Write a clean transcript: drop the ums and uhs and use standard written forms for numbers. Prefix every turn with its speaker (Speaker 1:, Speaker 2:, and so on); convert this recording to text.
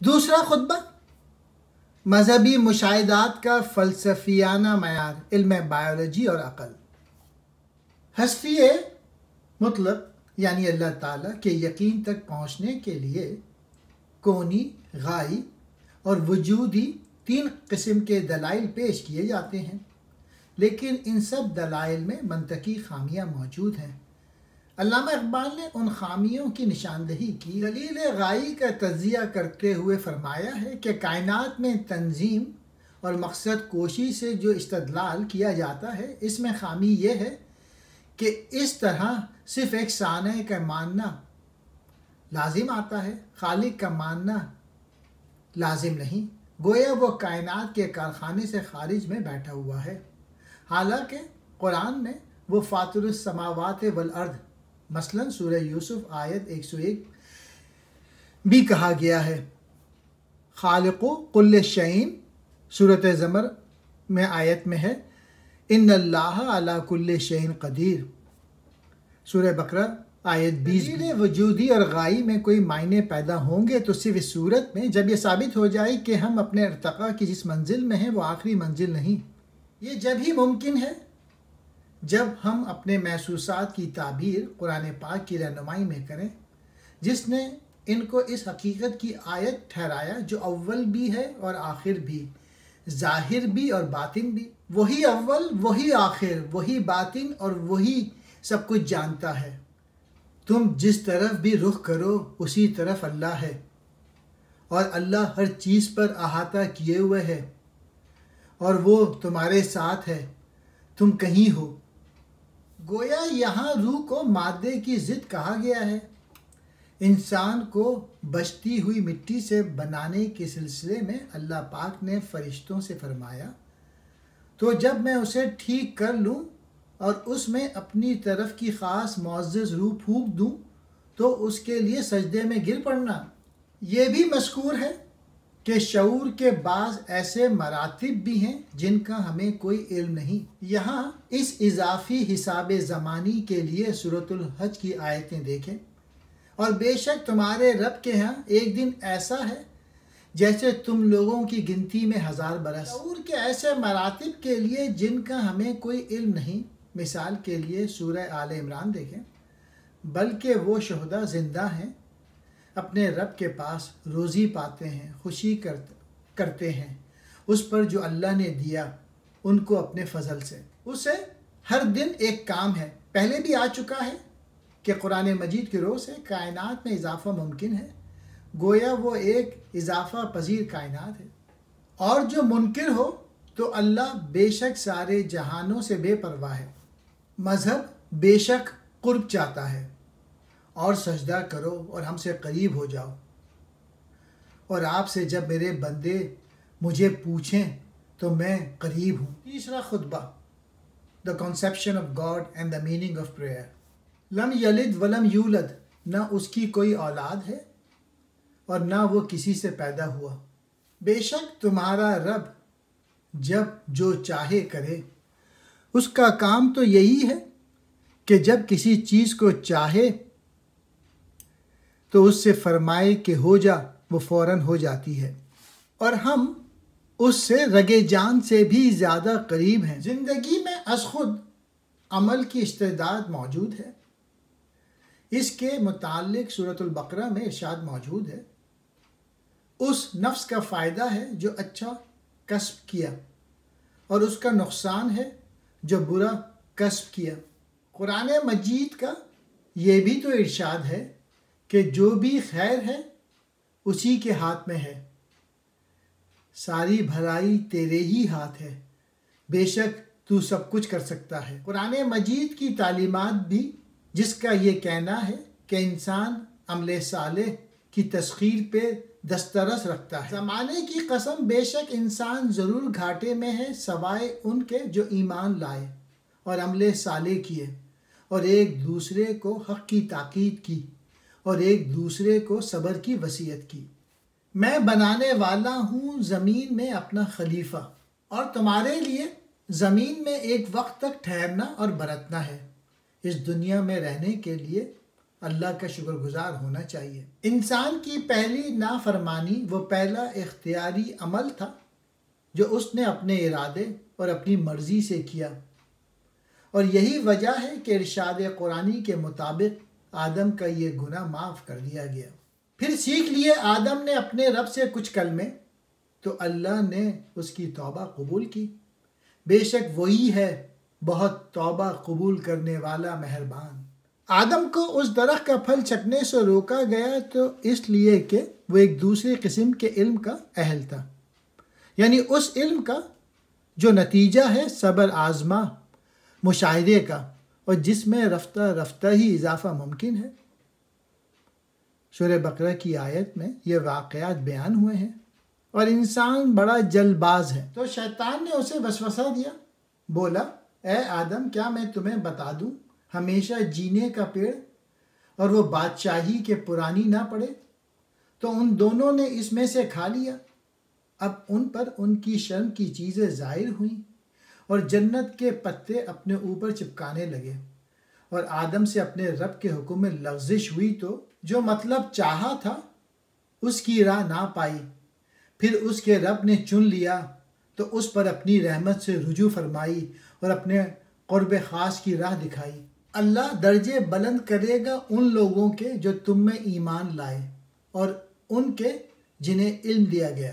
Speaker 1: دوسرا خطبہ، مذہبی مشاہدات کا فلسفیانہ معیار، علم بائیولوجی اور عقل۔ ہستی مطلق یعنی اللہ تعالیٰ کے یقین تک پہنچنے کے لیے کونی، غائی اور وجودی 3 قسم کے دلائل پیش کیے جاتے ہیں، لیکن ان سب دلائل میں منطقی خامیاں موجود ہیں۔ علامہ اقبال نے ان خامیوں کی نشاندہی کی۔ دلیل غائی کا تجزیہ کرتے ہوئے فرمایا ہے کہ کائنات میں تنظیم اور مقصد کوشی سے جو استدلال کیا جاتا ہے، اس میں خامی یہ ہے کہ اس طرح صرف ایک صانع کا ماننا لازم آتا ہے، خالق کا ماننا لازم نہیں، گویا وہ کائنات کے کارخانے سے خارج میں بیٹھا ہوا ہے۔ حالانکہ قرآن میں وہ فاطر السماوات والارض مثلا سورہ یوسف آیت 101 بھی کہا گیا ہے، خالق کل شیء سورۃ زمر میں آیت میں ہے، ان اللہ علی کل شیء قدیر، سورہ بقرہ آیت 20۔ دلیل وجودی اور غائی میں کوئی معنی پیدا ہوں گے تو صرف اس صورت میں جب یہ ثابت ہو جائے کہ ہم اپنے ارتقاء کی جس منزل میں ہیں وہ آخری منزل نہیں۔ یہ جب ہی ممکن ہے جب ہم اپنے محسوسات کی تعبیر قرآن پاک کی رہنمائی میں کریں، جس نے ان کو اس حقیقت کی آیت ٹھہرایا جو اول بھی ہے اور آخر بھی، ظاہر بھی اور باطن بھی۔ وہی اول، وہی آخر، وہی باطن اور وہی سب کچھ جانتا ہے۔ تم جس طرف بھی رخ کرو اسی طرف اللہ ہے، اور اللہ ہر چیز پر احاطہ کیے ہوئے ہے، اور وہ تمہارے ساتھ ہے، تم کہیں ہو۔ گویا یہاں روح کو مادے کی ضد کہا گیا ہے۔ انسان کو بچتی ہوئی مٹی سے بنانے کے سلسلے میں اللہ پاک نے فرشتوں سے فرمایا، تو جب میں اسے ٹھیک کر لوں اور اس میں اپنی طرف کی خاص معزز روح پھونک دوں تو اس کے لیے سجدے میں گر پڑنا۔ یہ بھی مذکور ہے کہ شعور کے بعض ایسے مراتب بھی ہیں جن کا ہمیں کوئی علم نہیں۔ یہاں اس اضافی حساب زمانی کے لیے سورۃ الحج کی آیتیں دیکھیں، اور بے شک تمہارے رب کے ہاں ایک دن ایسا ہے جیسے تم لوگوں کی گنتی میں 1000 برس۔ شعور کے ایسے مراتب کے لیے جن کا ہمیں کوئی علم نہیں، مثال کے لیے سورہ آل عمران دیکھیں، بلکہ وہ شہداء زندہ ہیں، اپنے رب کے پاس روزی پاتے ہیں، خوشی کرتے ہیں اس پر جو اللہ نے دیا ان کو اپنے فضل سے۔ اسے ہر دن ایک کام ہے، پہلے بھی آ چکا ہے کہ قرآن مجید کی روح سے کائنات میں اضافہ ممکن ہے، گویا وہ ایک اضافہ پذیر کائنات ہے۔ اور جو منکر ہو تو اللہ بے شک سارے جہانوں سے بے پرواہ ہے۔ مذہب بے شک قرب چاہتا ہے، اور سجدہ کرو اور ہم سے قریب ہو جاؤ، اور آپ سے جب میرے بندے مجھے پوچھیں تو میں قریب ہوں۔ تیسرا خطبہ، The conception of God and the meaning of prayer۔ لم یلد ولم یولد، نہ اس کی کوئی اولاد ہے اور نہ وہ کسی سے پیدا ہوا۔ بے شک تمہارا رب جب جو چاہے کرے، اس کا کام تو یہی ہے کہ جب کسی چیز کو چاہے تو اس سے فرمائے کہ ہو جا، وہ فوراً ہو جاتی ہے، اور ہم اس سے رگے جان سے بھی زیادہ قریب ہیں۔ زندگی میں از خود عمل کی استعداد موجود ہے، اس کے متعلق سورۃ البقرہ میں ارشاد موجود ہے، اس نفس کا فائدہ ہے جو اچھا کسب کیا، اور اس کا نقصان ہے جو برا کسب کیا۔ قرآن مجید کا یہ بھی تو ارشاد ہے کہ جو بھی خیر ہے اسی کے ہاتھ میں ہے، ساری بھلائی تیرے ہی ہاتھ ہے، بے شک تو سب کچھ کر سکتا ہے۔ قرآن مجید کی تعلیمات بھی جس کا یہ کہنا ہے کہ انسان عمل صالح کی تسخیر پہ دسترس رکھتا ہے۔ زمانے کی قسم بے شک انسان ضرور گھاٹے میں ہے، سوائے ان کے جو ایمان لائے اور عمل صالح کیے، اور ایک دوسرے کو حق کی تاکید کی، اور ایک دوسرے کو صبر کی وصیت کی۔ میں بنانے والا ہوں زمین میں اپنا خلیفہ، اور تمہارے لیے زمین میں ایک وقت تک ٹھہرنا اور برتنا ہے، اس دنیا میں رہنے کے لیے اللہ کا شکر گزار ہونا چاہیے۔ انسان کی پہلی نافرمانی وہ پہلا اختیاری عمل تھا جو اس نے اپنے ارادے اور اپنی مرضی سے کیا، اور یہی وجہ ہے کہ ارشاد قرآنی کے مطابق آدم کا یہ گناہ معاف کر دیا گیا۔ پھر سیکھ لیے آدم نے اپنے رب سے کچھ کلمے، تو اللہ نے اس کی توبہ قبول کی۔ بے شک وہی ہے بہت توبہ قبول کرنے والا مہربان۔ آدم کو اس درخت کا پھل چکنے سے روکا گیا تو اس لیے کہ وہ ایک دوسری قسم کے علم کا اہل تھا، یعنی اس علم کا جو نتیجہ ہے صبر آزما مشاہدے کا، اور جس میں رفتہ رفتہ ہی اضافہ ممکن ہے۔ سورہ بقرہ کی آیت میں یہ واقعات بیان ہوئے ہیں، اور انسان بڑا جلد باز ہے، تو شیطان نے اسے وسوسہ دیا، بولا اے آدم کیا میں تمہیں بتا دوں ہمیشہ جینے کا پیڑ، اور وہ بادشاہی کے پرانی نہ پڑے؟ تو ان دونوں نے اس میں سے کھا لیا۔ اب ان پر ان کی شرم کی چیزیں ظاہر ہوئیں، اور جنت کے پتے اپنے اوپر چپکانے لگے، اور آدم سے اپنے رب کے حکم میں لغزش ہوئی تو جو مطلب چاہا تھا اس کی راہ نہ پائی۔ پھر اس کے رب نے چن لیا تو اس پر اپنی رحمت سے رجوع فرمائی اور اپنے قرب خاص کی راہ دکھائی۔ اللہ درجے بلند کرے گا ان لوگوں کے جو تم میں ایمان لائے اور ان کے جنہیں علم دیا گیا۔